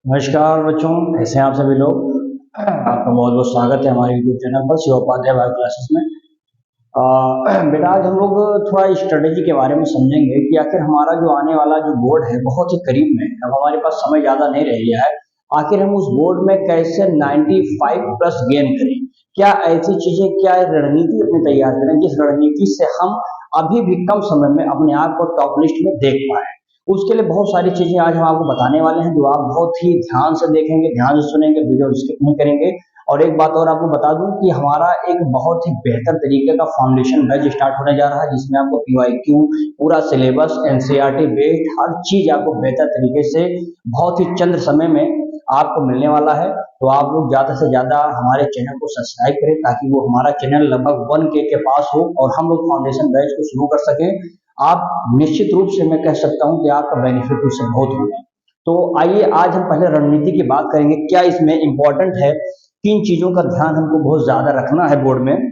नमस्कार बच्चों, कैसे हैं आप सभी लोग। आपका बहुत बहुत स्वागत है हमारे यूट्यूब चैनल पर शिव उपाध्याय बायो क्लासेस में। बेटा आज हम लोग थोड़ा स्ट्रेटेजी के बारे में समझेंगे कि आखिर हमारा जो आने वाला जो बोर्ड है बहुत ही करीब में है। अब हमारे पास समय ज़्यादा नहीं रह गया है। आखिर हम उस बोर्ड में कैसे 95 प्लस गेन करें, क्या ऐसी चीज़ें, क्या रणनीति अपनी तैयार करें जिस रणनीति से हम अभी भी कम समय में अपने आप को टॉप लिस्ट में देख पाए। उसके लिए बहुत सारी चीजें आज हम आपको बताने वाले हैं जो आप बहुत ही ध्यान से देखेंगे, ध्यान से सुनेंगे, वीडियो स्किप नहीं करेंगे। और एक बात और आपको बता दूं कि हमारा एक बहुत ही बेहतर तरीके का फाउंडेशन बैच स्टार्ट होने जा रहा है जिसमें आपको पीवाईक्यू, पूरा सिलेबस, एनसीईआरटी बेस्ड हर चीज आपको बेहतर तरीके से बहुत ही चंद समय में आपको मिलने वाला है। तो आप लोग ज्यादा से ज्यादा हमारे चैनल को सब्सक्राइब करें ताकि वो हमारा चैनल लगभग 1K के पास हो और हम लोग फाउंडेशन बैच को शुरू कर सकें। आप निश्चित रूप से मैं कह सकता हूं कि आपका बेनिफिट उससे बहुत होगा। तो आइए आज हम पहले रणनीति की बात करेंगे, क्या इसमें इंपॉर्टेंट है, किन चीजों का ध्यान हमको बहुत ज्यादा रखना है बोर्ड में।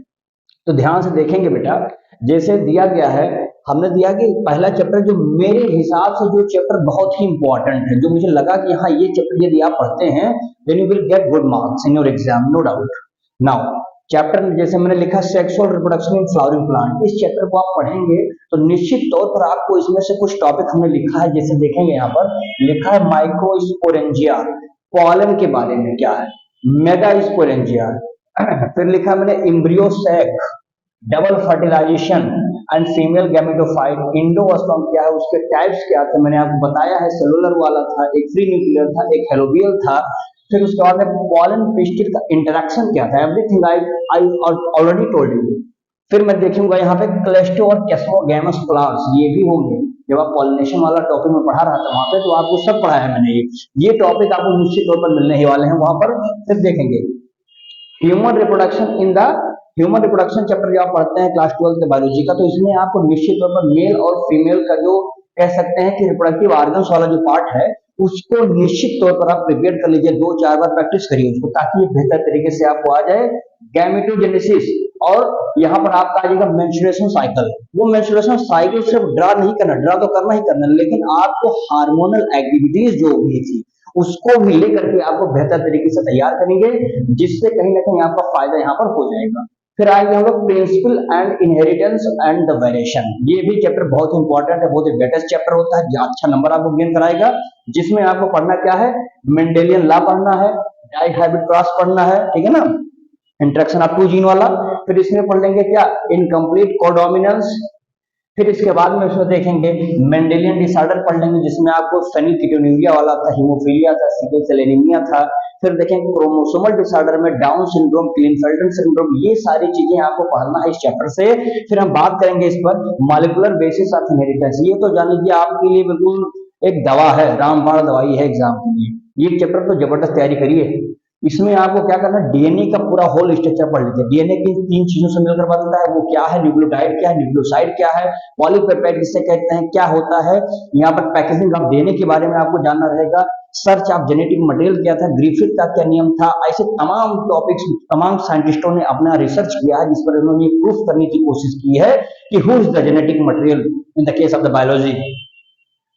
तो ध्यान से देखेंगे बेटा, जैसे दिया गया है, हमने दिया कि पहला चैप्टर जो मेरे हिसाब से जो चैप्टर बहुत ही इंपॉर्टेंट है, जो मुझे लगा कि हाँ ये चैप्टर यदि आप पढ़ते हैं then you will get good marks in your exam, no doubt. Now chapter जैसे मैंने लिखा sexual reproduction in flowering plant, इस चैप्टर को आप पढ़ेंगे तो निश्चित तौर पर आपको इसमें से कुछ टॉपिक हमने लिखा है, जैसे देखेंगे यहाँ पर लिखा है माइक्रोस्पोरेंजिया, पॉलन के बारे में क्या है, मेगास्पोरेंजिया, फिर लिखा मैंने embryo sac, double fertilization and female gametophyte, endosperm क्या है, उसके टाइप्स क्या थे मैंने आपको बताया है, सेलुलर वाला था, एक फ्री न्यूक्लियर था, एक हेलोबियल था। फिर उसके बाद में पॉलन पिस्टिल का इंटरेक्शन क्या था, everything I already told you. फिर मैं देखूंगा यहाँ पे क्लेस्टो और कैस्मोगैमस फ्लावर्स, ये भी होंगे। जब आप पॉलिनेशन वाला टॉपिक में पढ़ा रहा था वहां पे तो आपको सब पढ़ाया है मैंने, ये टॉपिक आपको निश्चित तौर पर मिलने ही वाले हैं वहां पर। फिर देखेंगे human reproduction in the human reproduction chapter जो आप पढ़ते हैं क्लास 12 के बायोलॉजी का, तो इसमें आपको निश्चित तौर पर मेल और फीमेल का जो कह सकते हैं कि रिप्रोडक्टिव ऑर्गन्स वाला जो पार्ट है उसको निश्चित तौर पर आप प्रिपेयर कर लीजिए, 2-4 बार प्रैक्टिस करिए उसको ताकि ये बेहतर तरीके से आपको आ जाए। गैमेटोजेनेसिस, और यहाँ पर आपका आ जाएगा मेंस्ट्रुएशन साइकिल। वो मेंस्ट्रुएशन साइकिल सिर्फ ड्रा नहीं करना, ड्रा तो करना ही करना, लेकिन आपको हार्मोनल एक्टिविटीज जो भी थी उसको भी लेकर के आपको बेहतर तरीके से तैयार करेंगे, जिससे कहीं ना कहीं आपका फायदा यहाँ पर हो जाएगा। फिर आएंगे हम लोग principle and inheritance and the variation, ये भी चैप्टर बहुत इंपॉर्टेंट है, बहुत ही बेटेस्ट चैप्टर होता है, अच्छा नंबर आपको गेन कराएगा। जिसमें आपको पढ़ना क्या है, मेंडेलियन लॉ पढ़ना है, डाई हाइब्रिड क्रॉस पढ़ना है, ठीक है ना, इंटरेक्शन ऑफ टू जीन वाला। फिर इसमें पढ़ लेंगे क्या, इनकम्प्लीट कोडोमिनेंस। फिर इसके बाद में इसमें देखेंगे मेंडेलियन डिसऑर्डर पढ़ लेंगे जिसमें आपको फेनिलकीटोन्यूरिया वाला था, हीमोफीलिया था, सिकल सेल एनीमिया था। फिर देखेंगे क्रोमोसोमल डिसऑर्डर में डाउन सिंड्रोम, क्लिनफेल्टर सिंड्रोम, ये सारी चीजें आपको पढ़ना है इस चैप्टर से। फिर हम बात करेंगे इस पर मॉलिक्यूलर बेसिस ऑफ इनहेरिटेंस, ये तो जान लीजिए आपके लिए बिल्कुल एक दवा है, रामबाण दवाई है एग्जाम के लिए। ये चैप्टर तो जबरदस्त तैयारी करिए। इसमें आपको क्या करना है, डीएनए का पूरा होल स्ट्रक्चर पढ़ लीजिए। डीएनए किन तीन चीजों से मिलकर बनता है, वो क्या है, न्यूक्लियोटाइड क्या है, न्यूक्लियोसाइड क्या है, पॉलीपेप्टाइड किससे कहते हैं, क्या होता है। यहाँ पर पैकेजिंग ऑफ डीएनए के बारे में आपको जानना रहेगा। सर्च ऑफ जेनेटिक मटेरियल क्या था, ग्रिफिथ का क्या नियम था। ऐसे तमाम टॉपिक्स तमाम साइंटिस्टों ने अपना रिसर्च किया है जिस पर उन्होंने प्रूफ करने की कोशिश की है कि who is the genetic material in the case of the biology.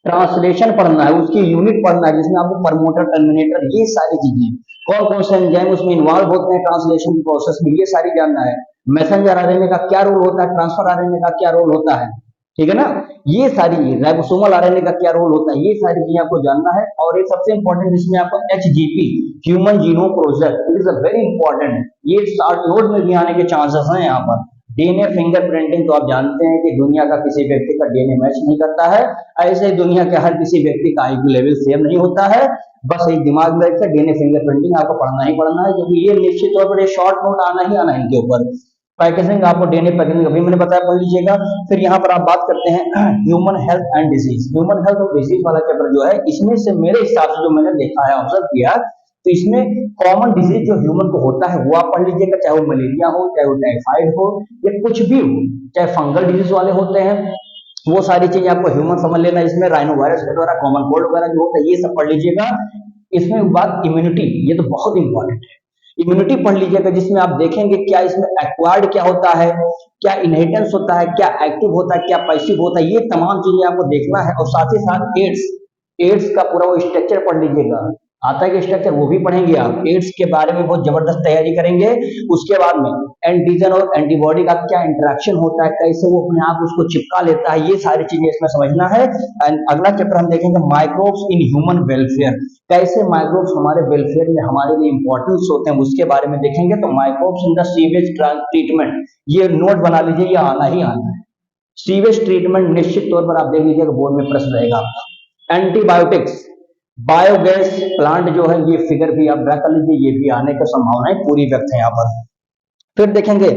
Translation पढ़ना है, उसकी यूनिट पढ़ना है जिसमें आपको प्रमोटर, टर्मिनेटर, ये सारी चीजें, कौन कौन से एंजाइम उसमें इन्वॉल्व होते हैं ट्रांसलेशन की प्रोसेस में, ये सारी जानना है। मैसेंजर आरएनए का क्या रोल होता है, ट्रांसफर आरएनए का क्या रोल होता है, ठीक है ना, ये सारी, राइबोसोमल आरएनए का क्या रोल होता है, ये सारी चीजें आपको जानना है। और ये सबसे इंपॉर्टेंट जिसमें आपको HGP, human genome project, it is a very important, ये शॉर्ट नोट में भी आने के चांसेस हैं यहाँ पर। डीएनए फिंगरप्रिंटिंग तो आप जानते हैं कि दुनिया का किसी व्यक्ति का डीएनए मैच नहीं करता है, ऐसे ही दुनिया के हर किसी व्यक्ति का आईक्यू लेवल सेम नहीं होता है। बस एक दिमाग में रखकर डीएनए फिंगरप्रिंटिंग आपको पढ़ना ही पढ़ना है, क्योंकि ये निश्चित तौर पर ये शॉर्ट नोट आना ही आना है इनके ऊपर। पैकेजिंग आपको डीएनए पैकेजिंग अभी मैंने बताया, पढ़ लीजिएगा। फिर यहाँ पर आप बात करते हैं human health and disease, human health और डिजीज वाला चैप्टर जो है, इसमें से मेरे हिसाब से जो मैंने देखा है, ऑब्जर्व किया, तो इसमें कॉमन डिजीज जो ह्यूमन को होता है वो आप पढ़ लीजिएगा, चाहे वो मलेरिया हो, चाहे वो टाइफाइड हो, या कुछ भी हो, चाहे फंगल डिजीज वाले होते हैं, वो सारी चीजें आपको ह्यूमन समझ लेना। इसमें राइनो वायरस के द्वारा कॉमन कोल्ड वगैरह जो होता है ये सब पढ़ लीजिएगा। इसमें बात इम्यूनिटी, ये तो बहुत इंपॉर्टेंट है, इम्यूनिटी पढ़ लीजिएगा जिसमें आप देखेंगे क्या इसमें एक्वायर्ड क्या होता है, क्या इनहेरिटेंस होता है, क्या एक्टिव होता है, क्या पैसिव होता है, ये तमाम चीजें आपको देखना है। और साथ ही साथ एड्स, एड्स का पूरा वो स्ट्रक्चर पढ़ लीजिएगा। आता है कि स्ट्रक्चर वो भी पढ़ेंगे आप। एड्स के बारे में बहुत जबरदस्त तैयारी करेंगे। उसके बाद में एंटीजन और एंटीबॉडी का क्या इंटरेक्शन होता है, कैसे वो अपने आप उसको चिपका लेता है, ये सारी चीजें इसमें समझना है। एंड अगला चैप्टर हम देखेंगे माइक्रोब्स इन ह्यूमन वेलफेयर, कैसे माइक्रोब्स हमारे वेलफेयर में हमारे लिए इंपॉर्टेंस होते हैं, उसके बारे में देखेंगे। तो microbes in the sewage treatment, ये नोट बना लीजिए, ये आना ही आना है। सीवेज ट्रीटमेंट निश्चित तौर पर आप देख लीजिएगा, बोर्ड में प्रश्न रहेगा आपका। एंटीबायोटिक्स, बायोगैस प्लांट जो है, ये फिगर भी आप ड्रा कर लीजिए, ये भी आने की संभावनाएं पूरी व्यक्त है यहाँ पर। फिर देखेंगे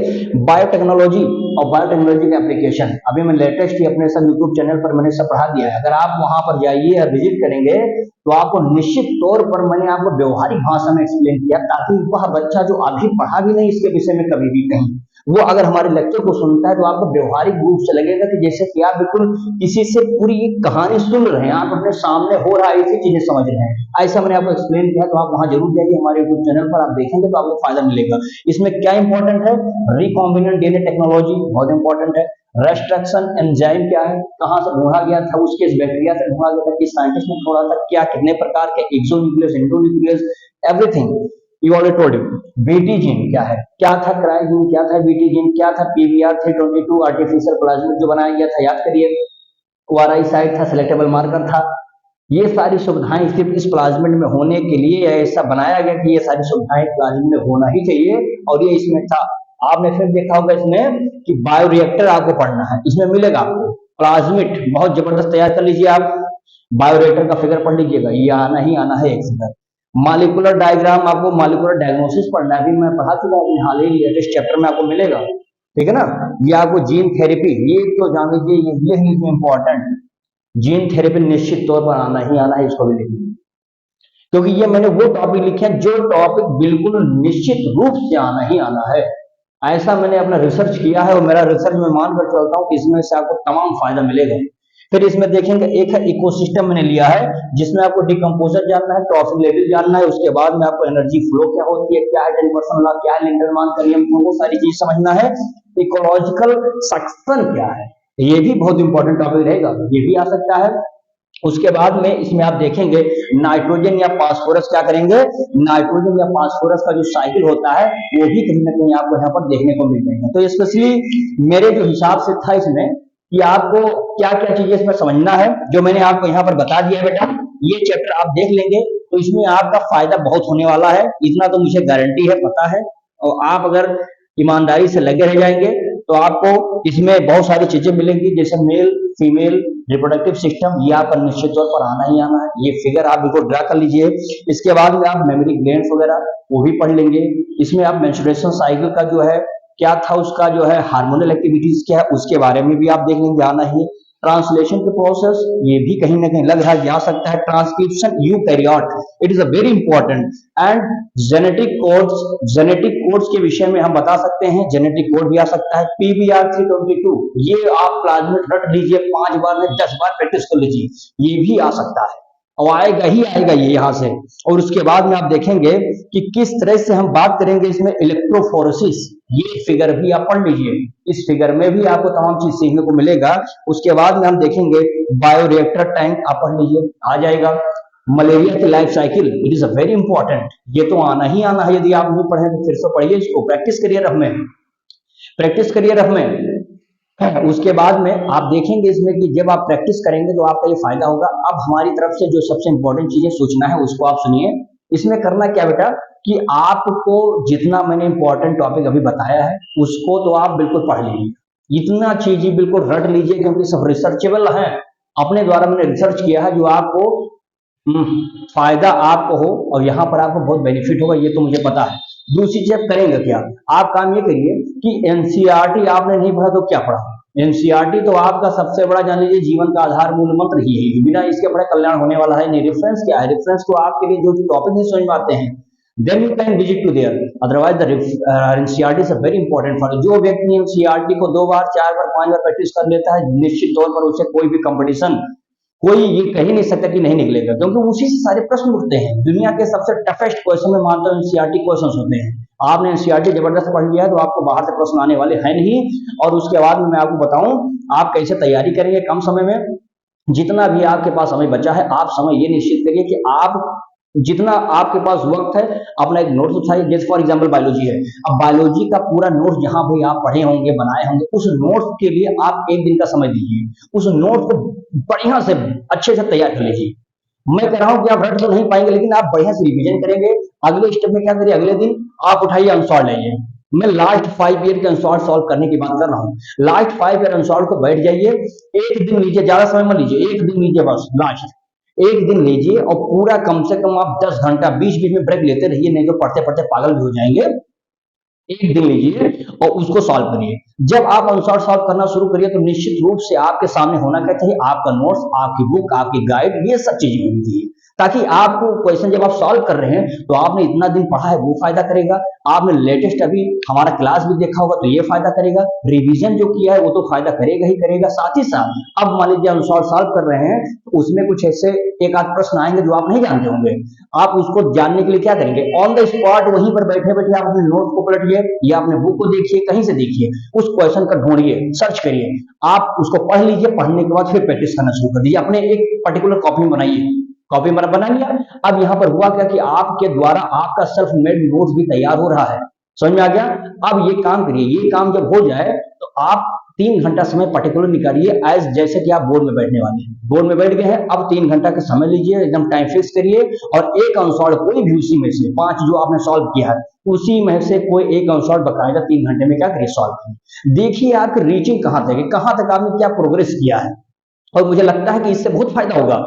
बायोटेक्नोलॉजी और बायोटेक्नोलॉजी का एप्लीकेशन। अभी मैं लेटेस्ट ही अपने सब यूट्यूब चैनल पर मैंने सब पढ़ा दिया है। अगर आप वहां पर जाइए या विजिट करेंगे तो आपको निश्चित तौर पर मैंने आपको व्यवहारिक भाषा में एक्सप्लेन किया, ताकि वह बच्चा जो अभी पढ़ा भी नहीं इसके विषय में कभी भी कहीं, वो अगर हमारे लेक्चर को सुनता है तो आपको व्यवहारिक रूप से लगेगा कि जैसे कि आप बिल्कुल किसी से पूरी एक कहानी सुन रहे हैं, आप अपने सामने हो रहा है ऐसी चीजें समझ रहे हैं। ऐसा मैंने आपको एक्सप्लेन किया, तो आप वहां जरूर जाइए, हमारे यूट्यूब चैनल पर आप देखेंगे तो आपको फायदा मिलेगा। इसमें क्या इंपॉर्टेंट है, रिकॉम्बिनेंट डीएनए टेक्नोलॉजी बहुत इंपॉर्टेंट है। रेस्ट्रक्शन एंजाइम क्या है, कहां से ढूंढा गया था, उसके बैक्टीरिया से ढूंढा गया था, किस साइंटिस्ट ने ढूंढा था, क्या कितने प्रकार के exonuclease endonuclease, everything you already told you. BT gene क्या है, क्या था क्रायोजीन, क्या था बीटी जीन, क्या था पीवीआर 322 आर्टिफिशियल प्लाज्मिड जो बनाया गया था, याद करिए। ओआरआई साइट था, सेलेक्टेबल मार्कर था। ये सारी सुविधाएं सिर्फ इस प्लाज्मिड में होने के लिए ऐसा बनाया गया कि ये सारी सुविधाएं प्लाज्मिड में होना ही चाहिए, और ये इसमें था। आपने फिर देखा होगा इसमें कि बायोरिएक्टर आपको पढ़ना है, इसमें मिलेगा आपको प्लाज्मिड, बहुत जबरदस्त तैयार कर लीजिए आप। बायोरिएक्टर का फिगर पढ़ लीजिएगा, ये आना ही आना है एक फिगर। मॉलिक्यूलर डायग्राम, आपको मॉलिक्यूलर डायग्नोसिस पढ़ना है, अभी मैं पढ़ा चुका हूं, हाल ही लेटेस्ट चैप्टर में आपको मिलेगा, ठीक है ना। ये आपको जीन थेरेपी, ये तो जान लीजिए, ये इंपॉर्टेंट जीन थेरेपी निश्चित तौर पर आना ही आना है, इसको भी लिखिए, क्योंकि ये मैंने वो टॉपिक लिखे हैं जो टॉपिक बिल्कुल निश्चित रूप से आना ही आना है। ऐसा मैंने अपना रिसर्च किया है, और मेरा रिसर्च में मानकर चलता हूं कि इसमें से आपको तमाम फायदा मिलेगा। फिर इसमें देखेंगे एक है इकोसिस्टम मैंने लिया है, जिसमें आपको डिकम्पोजर जानना है, ट्रॉफिक लेवल जानना है, उसके बाद में आपको एनर्जी फ्लो क्या होती है, क्या है डेल्टन लॉ, क्या है लिंडरमान का नियम, वो सारी चीज समझना है। इकोलॉजिकल सक्शन क्या है, ये भी बहुत इंपॉर्टेंट टॉपिक रहेगा, ये भी आ सकता है। उसके बाद में इसमें आप देखेंगे नाइट्रोजन या फास्फोरस क्या करेंगे, नाइट्रोजन या फास्फोरस का जो साइकिल होता है वो भी कहीं ना कहीं आपको यहाँ पर देखने को मिल जाएगा। तो स्पेशली मेरे जो हिसाब से था इसमें कि आपको क्या क्या चीजें इसमें समझना है, जो मैंने आपको यहाँ पर बता दिया है बेटा, ये चैप्टर आप देख लेंगे तो इसमें आपका फायदा बहुत होने वाला है, इतना तो मुझे गारंटी है, पता है। और आप अगर ईमानदारी से लगे रह जाएंगे तो आपको इसमें बहुत सारी चीजें मिलेंगी, जैसे मेल फीमेल रिप्रोडक्टिव सिस्टम, ये आपका निश्चित तौर पर आना ही आना है। ये फिगर आप बिल्कुल ड्रा कर लीजिए। इसके बाद में आप मेमोरी ग्लैंड्स वगैरह वो भी पढ़ लेंगे। इसमें आप मेंस्ट्रुएशन साइकिल का जो है क्या था, उसका जो है हार्मोनल एक्टिविटीज क्या है, उसके बारे में भी आप देख लेंगे, आना ही। ट्रांसलेशन के प्रोसेस, ये भी कहीं ना कहीं लग रहा है, जा सकता है। Transcription eukaryote, it is a very important. And genetic codes के विषय में हम बता सकते हैं, जेनेटिक कोड भी आ सकता है। पीबीआर 322, ये आप प्लाज्मिड रट लीजिए, 5 बार में 10 बार प्रैक्टिस कर लीजिए, ये भी आ सकता है और आएगा ही आएगा ये यहाँ से। और उसके बाद में आप देखेंगे कि किस तरह से हम बात करेंगे इसमें इलेक्ट्रोफोरेसिस, ये फिगर भी आप पढ़ लीजिए, इस फिगर में भी आपको तमाम चीज सीखने को मिलेगा। उसके बाद में हम देखेंगे बायोरिएक्टर टैंक, आप पढ़ लीजिए, आ जाएगा। मलेरिया की life cycle, it is a very important, ये तो आना ही आना है, यदि आप नहीं पढ़े तो फिर से पढ़िए इसको, प्रैक्टिस करिए रफ में, प्रैक्टिस करिए रफ में। उसके बाद में आप देखेंगे इसमें कि जब आप प्रैक्टिस करेंगे तो आपका ये फायदा होगा। अब हमारी तरफ से जो सबसे इंपॉर्टेंट चीजें सूचना है उसको आप सुनिए। इसमें करना क्या बेटा कि आपको जितना मैंने इंपॉर्टेंट टॉपिक अभी बताया है उसको तो आप बिल्कुल पढ़ लीजिए, इतना चीज बिल्कुल रट लीजिए, क्योंकि सब रिसर्चेबल है, अपने द्वारा मैंने रिसर्च किया है, जो आपको फायदा आपको हो और यहाँ पर आपको बहुत बेनिफिट होगा, ये तो मुझे पता है। दूसरी चीज करेंगे क्या, आप काम ये करिए कि एनसीईआरटी आपने नहीं पढ़ा तो क्या पढ़ा, एनसीईआरटी तो आपका सबसे बड़ा जान लीजिए जीवन का आधार मूल मंत्र ही है, बिना इसके बड़ा कल्याण होने वाला है नहीं। रेफरेंस क्या है, रेफरेंस को आपके लिए जो टॉपिक नहीं समझ में आते हैं then you can visit to there, otherwise the NCERT is a very important for जो व्यक्ति NCERT को 2 बार 4 बार 5 बार प्रैक्टिस कर लेता है, निश्चित तौर पर उसे कोई भी कंपटीशन कोई ये कह नहीं सकता कि नहीं निकलेगा, क्योंकि उसी से सारे प्रश्न उठते हैं। दुनिया के सबसे टफेस्ट क्वेश्चन में मानता हूं एनसीईआरटी क्वेश्चन होते हैं। आपने एनसीईआरटी जबरदस्त पढ़ लिया है तो आपको बाहर से प्रश्न आने वाले हैं नहीं। और उसके बाद में मैं आपको बताऊं आप कैसे तैयारी करेंगे कम समय में, जितना भी आपके पास समय बचा है, आप समय ये निश्चित करिए कि आप जितना आपके पास वक्त है अपना एक नोट्स उठाइए। जैसे फॉर एग्जांपल बायोलॉजी है, अब बायोलॉजी का पूरा नोट्स जहां भाई आप पढ़े होंगे बनाए होंगे, उस नोट्स के लिए आप एक दिन का समय दीजिए, उस नोट्स को बढ़िया से अच्छे से तैयार कर लीजिए। मैं कह रहा हूं कि आप रट तो नहीं पाएंगे, लेकिन आप बढ़िया से रिवीजन करेंगे। अगले स्टेप में क्या करिए, अगले दिन आप उठाइए अनसॉल्व लाइए। मैं लास्ट 5 ईयर के अनसॉल्व सॉल्व करने की बात कर रहा हूँ। लास्ट 5 ईयर अनसॉल्व को बैठ जाइए, एक दिन लीजिए, ज्यादा समय मत लीजिए, एक दिन लीजिए बस, लास्ट एक दिन लीजिए और पूरा कम से कम आप 10 घंटा, बीच बीच में ब्रेक लेते रहिए, नहीं तो पढ़ते पढ़ते पागल भी हो जाएंगे। एक दिन लीजिए और उसको सॉल्व करिए। जब आप आंसर सॉल्व करना शुरू करिए तो निश्चित रूप से आपके सामने होना क्या चाहिए, आपका नोट्स, आपकी बुक, आपकी गाइड, ये सब चीजें होनी चाहिए, ताकि आपको क्वेश्चन जब आप सॉल्व कर रहे हैं तो आपने इतना दिन पढ़ा है वो फायदा करेगा, आपने लेटेस्ट अभी हमारा क्लास भी देखा होगा तो ये फायदा करेगा, रिवीजन जो किया है वो तो फायदा करेगा ही करेगा। साथ ही साथ अब मान लीजिए आंसर सॉल्व कर रहे हैं तो उसमें कुछ ऐसे एक आध प्रश्न आएंगे जो आप नहीं जानते होंगे, आप उसको जानने के लिए क्या करेंगे, ऑन द स्पॉट वहीं पर बैठे बैठे आप अपने नोट को पलटिए या अपने बुक को देखिए, कहीं से देखिए, उस क्वेश्चन का ढूंढिए, सर्च करिए, आप उसको पढ़ लीजिए, पढ़ने के बाद फिर प्रैक्टिस करना शुरू कर दीजिए। अपने एक पर्टिकुलर कॉपी बनाइए, कॉपी बना लिया। अब यहाँ पर हुआ क्या कि आपके द्वारा आपका सेल्फ मेड नोट्स भी तैयार हो रहा है, समझ में आ गया। अब ये काम करिए, ये काम जब हो जाए तो आप 3 घंटा समय पर्टिकुलर निकालिए, एज जैसे कि आप बोर्ड में बैठने वाले हैं, बोर्ड में बैठ गए हैं, अब 3 घंटा का समय लीजिए, एकदम टाइम फिक्स करिए और एक आंसर कोई भी उसी में से 5 जो आपने सॉल्व किया है उसी में से कोई एक आंसर बकायदा 3 घंटे में क्या करिए, सॉल्व करिए। देखिए आपकी रीचिंग कहां तक है, कहां तक आपने क्या प्रोग्रेस किया है, और मुझे लगता है कि इससे बहुत फायदा होगा।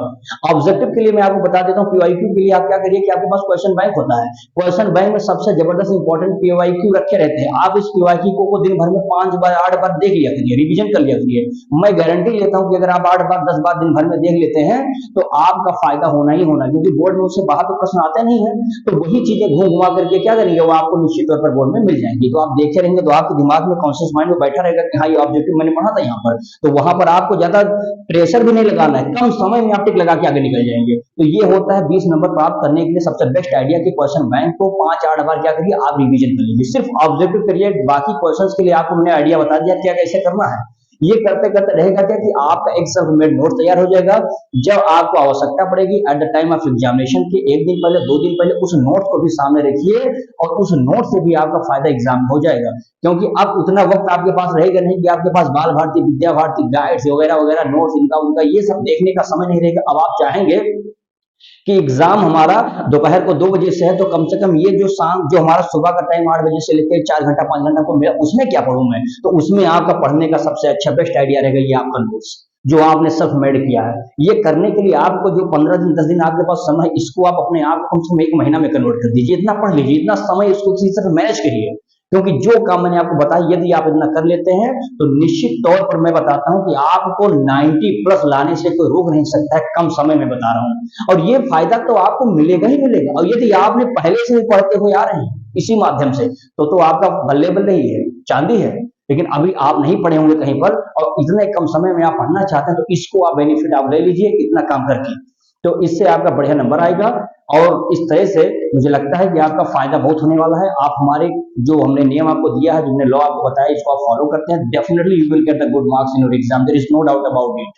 ऑब्जेक्टिव के लिए मैं आपको बता देता हूँ, पीवाईक्यू के लिए आप क्या करिए कि आपके पास क्वेश्चन बैंक होता है, क्वेश्चन बैंक में सबसे जबरदस्त इंपॉर्टेंट पीवाईक्यू रखे रहते हैं। आप इस पीवाईक्यू को दिन भर में 5 बार 8 बार देख लिया करिए, रिवीजन कर लिया करिए। मैं गारंटी लेता हूँ कि अगर आप 8 बार 10 बार दिन भर में देख लेते हैं तो आपका फायदा होना ही होना, क्योंकि बोर्ड में उससे बाहर तो प्रश्न आते नहीं है, तो वही चीजें घूम घुमा करके क्या करेंगे, वो आपको निश्चित तौर पर बोर्ड में मिल जाएंगी। तो आप देखे रहेंगे तो आपके दिमाग में कॉन्शियस माइंड में बैठा रहेगा कि हाँ ये ऑब्जेक्टिव मैंने पढ़ा था यहाँ पर, तो वहां पर आपको ज्यादा प्रेशर भी नहीं लगाना है, कम समय में आप टिक लगा के आगे निकल जाएंगे। तो ये होता है 20 नंबर प्राप्त करने के लिए सबसे बेस्ट आइडिया कि क्वेश्चन बैंक को 5-8 बार क्या करिए, आप रिवीजन कर लीजिए, सिर्फ ऑब्जेक्टिव करिए। बाकी क्वेश्चंस के लिए आपको मैंने आइडिया बता दिया क्या कैसे करना है। ये करते करते रहेगा क्या कि आपका एक सेल्फ मेड नोट तैयार हो जाएगा। जब आपको आवश्यकता पड़ेगी at the time of examination के 1 दिन पहले 2 दिन पहले उस नोट को भी सामने रखिए और उस नोट से भी आपका फायदा एग्जाम में हो जाएगा, क्योंकि अब उतना वक्त आपके पास रहेगा नहीं कि आपके पास बाल भारती, विद्या भारती, गाइड्स वगैरह वगैरह नोट्स इनका उनका ये सब देखने का समय नहीं रहेगा। अब आप चाहेंगे कि एग्जाम हमारा दोपहर को 2 बजे से है तो कम से कम ये जो शाम जो हमारा सुबह का टाइम 8 बजे से लेकर 4 घंटा 5 घंटा को मेरा उसमें क्या पढ़ूं मैं, तो उसमें आपका पढ़ने का सबसे अच्छा बेस्ट आइडिया रहेगा ये आपका नोट्स जो आपने सेल्फ मेड किया है। ये करने के लिए आपको जो 15 दिन 10 दिन आपके पास समय, इसको आप अपने आप को कम से कम 1 महीना में कन्वर्ट कर दीजिए, इतना पढ़ लीजिए, इतना समय इसको किसी तरह मैनेज करिए, क्योंकि जो काम मैंने आपको बताया यदि आप इतना कर लेते हैं तो निश्चित तौर पर मैं बताता हूं कि आपको 90+ लाने से कोई रोक नहीं सकता है, कम समय में बता रहा हूं। और ये फायदा तो आपको मिलेगा ही मिलेगा, और यदि आपने पहले से ही पढ़ते हुए आ रहे हैं इसी माध्यम से तो आपका बल्ले बल्ले ही है, चांदी है। लेकिन अभी आप नहीं पढ़े होंगे कहीं पर और इतने कम समय में आप पढ़ना चाहते हैं तो इसको आप बेनिफिट आप ले लीजिए इतना काम करके, तो इससे आपका बढ़िया नंबर आएगा। और इस तरह से मुझे लगता है कि आपका फायदा बहुत होने वाला है। आप हमारे जो हमने नियम आपको दिया है, जो हमने लॉ आपको बताया, इसको आप फॉलो करते हैं, definitely you will get the good marks in your exam, there is no doubt about it.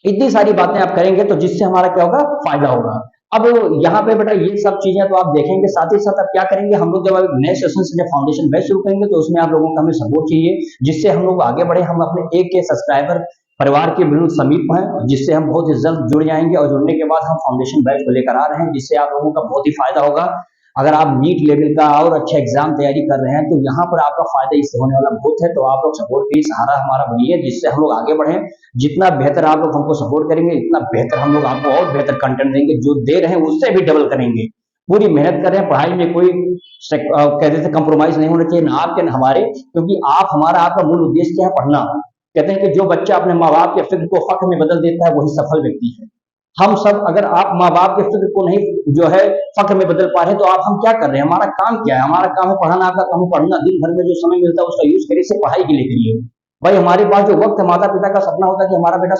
इतनी सारी बातें आप करेंगे तो जिससे हमारा क्या होगा, फायदा होगा। अब यहाँ पे बेटा ये सब चीजें तो आप देखेंगे, साथ ही साथ आप क्या करेंगे, हम लोग जब नए सेशन से जब फाउंडेशन बैच शुरू करेंगे तो उसमें आप लोगों का हमें सपोर्ट चाहिए, जिससे हम लोग आगे बढ़े, हम अपने एक के सब्सक्राइबर परिवार के बिल्कुल समीप हैं, जिससे हम बहुत ही जल्द जुड़ जाएंगे और जुड़ने के बाद हम फाउंडेशन बैच को लेकर आ रहे हैं, जिससे आप लोगों का बहुत ही फायदा होगा। अगर आप नीट लेवल का और अच्छा एग्जाम तैयारी कर रहे हैं तो यहाँ पर आपका फायदा इससे होने वाला बहुत है, तो आप लोग सपोर्ट की सहारा हमारा बनिए, जिससे हम लोग आगे बढ़े। जितना बेहतर आप लोग हमको सपोर्ट करेंगे इतना बेहतर हम लोग आपको और बेहतर कंटेंट देंगे, जो दे रहे हैं उससे भी डबल करेंगे। पूरी मेहनत कर रहे हैं, पढ़ाई में कोई कहते थे कंप्रोमाइज नहीं होना चाहिए, ना आपके ना हमारे, क्योंकि आप हमारा आपका मूल उद्देश्य क्या है, पढ़ना। कहते हैं कि जो बच्चा अपने माँ बाप के फिक्र को फख्र में बदल देता है वही सफल व्यक्ति है। हम सब अगर आप माँ बाप के फिक्र को नहीं जो है फख्र में बदल पा रहे तो आप हम क्या कर रहे हैं, हमारा काम क्या है, हमारा काम है पढ़ाना, आपका काम है पढ़ना। दिन भर में जो समय मिलता है उसका यूज करिए, सिर्फ पढ़ाई के लिए करिए। भाई हमारे पास जो वक्त है, माता पिता का सपना होता है कि हमारा बेटा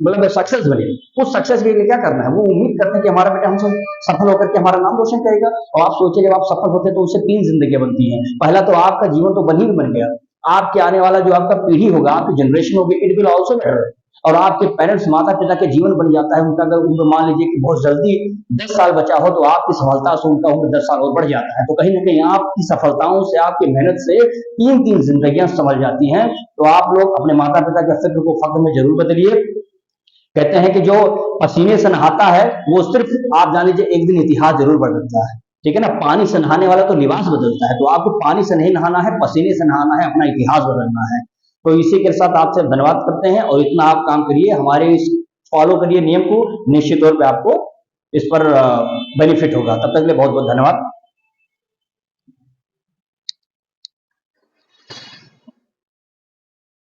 मतलब सक्सेस बने, उस सक्सेस के लिए क्या करना है, वो उम्मीद करते हैं कि हमारा बेटा हमसे सफल होकर के हमारा नाम रोशन करेगा। और आप सोचिए जब आप सफल होते हैं तो उससे 3 जिंदगी बनती है। पहला तो आपका जीवन तो बन गया, आपके आने वाला जो आपका पीढ़ी होगा, आपकी जनरेशन होगी, इट विल ऑल्सो बेटर। और आपके पेरेंट्स माता पिता के जीवन बन जाता है उनका। अगर उम्र मान लीजिए कि बहुत जल्दी 10 साल बचा हो तो आपकी सफलता से उनका उम्र 10 साल और बढ़ जाता है। तो कहीं ना कहीं आपकी सफलताओं से, आपकी मेहनत से तीन तीन जिंदगियां संभल जाती हैं। तो आप लोग अपने माता पिता के फिक्र को फक्र में जरूर बदलिए। कहते हैं कि जो पसीने से नहाता है वो सिर्फ, आप जान लीजिए, एक दिन इतिहास जरूर बदलता है, ठीक है ना। पानी से नहाने वाला तो लिबास बदलता है, तो आपको पानी से नहीं नहाना है, पसीने से नहाना है, अपना इतिहास बदलना है। तो इसी के साथ आपसे धन्यवाद करते हैं, और इतना आप काम करिए, हमारे इस फॉलो करिए नियम को, निश्चित तौर पे आपको इस पर बेनिफिट होगा। तब तक के लिए बहुत बहुत धन्यवाद।